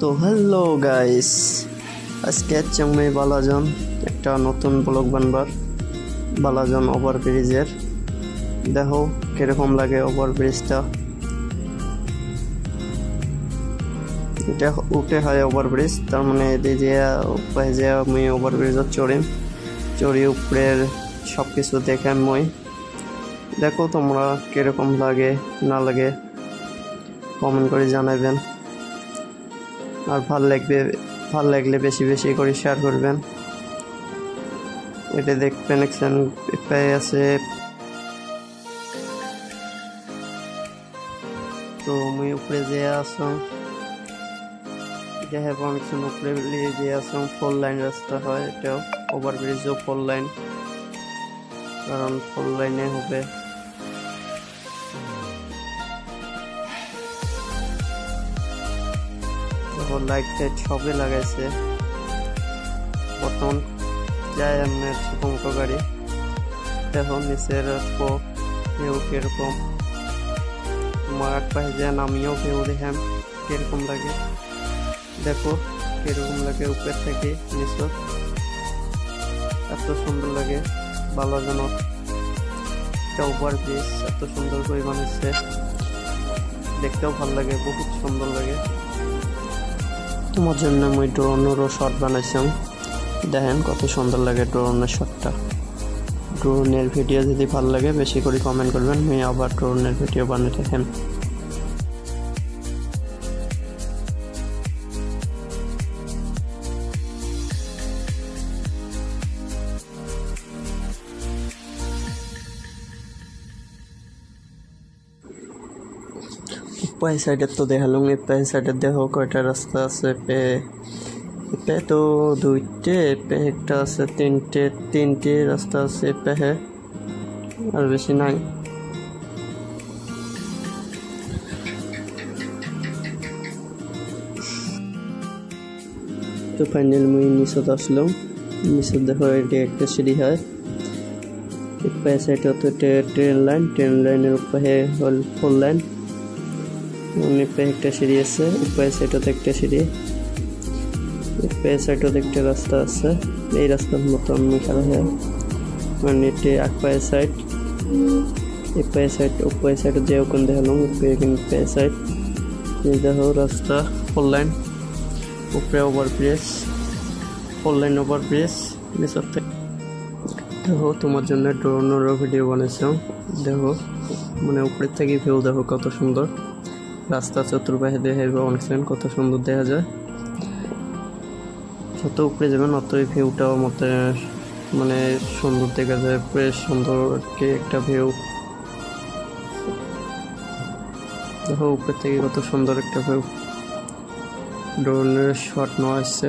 তো hello guys, আজকে আমি বালাজন একটা নতুন ব্লগ বানবার। বালাজন ওভারব্রিজের দেখো কিরকম লাগে ওভারব্রিজটা। এটা উঠে হয় ওভারব্রিজ, তার মানে যে আমি ওভারব্রিজত চড়ি উপরের সব কিছু দেখে মই। দেখো তোমরা কিরকম লাগে না লাগে কমেন্ট করে জানাবেন, আর ভাল লাগলে বেশি বেশি করে শেয়ার করবেন। এটা দেখবেন পেয়ে আছে। তো আমি উপরে যেয়ে আসলাম, দেখে অনেকক্ষণ উপরে যে আসলাম। 4 লাইন রাস্তা হয়, এটাও ওভারব্রিজও 4 লাইন, কারণ 4 লাইনে হবে। লাইট টাইট সবই লাগাইছে। বর্তমান যায় আপনার ছোটো গাড়ি। দেখো নিচের ভিউ কিরকম, মাঠ পাশে যায় নামিও ভিউ দেখেন কিরকম লাগে। দেখো কিরকম লাগে উপর থেকে নিচে, এত সুন্দর লাগে। বালাজনক একটা ওভারব্রিজ এত সুন্দর করে বানিয়েছে, দেখতেও ভালো লাগে, বহুত সুন্দর লাগে। তোমার জন্য আমি ড্রোনেরও শট বানাইছিলাম, দেখেন কত সুন্দর লাগে ড্রোনের শটটা। ড্রোনের ভিডিও যদি ভালো লাগে বেশি করে কমেন্ট করবেন, আমি আবার ড্রোনের ভিডিও বানিয়ে দেখেন। পাই সাইডে তো দেখালাম, পাই সাইডে দেখো কয়টা রাস্তা আছে। এপে তো দুইটে, এপে একটা আছে, তিনটে রাস্তা আছে এপে, আর বেশি নাই। তো ফাইনাল মুই নিচত আসলাম। নিচত দেখো এটি একটা সিঁড়ি হয়। এপে সাইডে তো ট্রেন লাইনের উপরে হল 4 লাইন। এপে একটা সিঁড়ি আছে, উপরে সাইডে একটা সিঁড়ি, সাইডে একটা রাস্তা আছে। এই রাস্তার মতো আমি খেলা হয়, মানে এটি একপায়ে সাইড, এপায়ে সাইড, উপরে সাইডে যে ওখানে দেখালাম উপরে সাইড। এই দেখো রাস্তা 4 লাইন, উপরে ওভারব্রিজ 4 লাইন ওভারব্রিজ। নিচের থেকে দেখো তোমার জন্য ড্রোনেরও ভিডিও বানিয়েছিলাম। দেখো মানে উপরের থেকে ভিউ দেখো কত সুন্দর। রাস্তা চতুর্পাশে দেখে অনেক কত সুন্দর দেখা যায়। যত উপরে যাবেন অতই ভিউটাও মতে মানে সুন্দর দেখা যায়, বেশ সুন্দর কি একটা ভিউ। দেখো উপর থেকে কত সুন্দর একটা ভিউ, ড্রোনের শট নেওয়া হচ্ছে।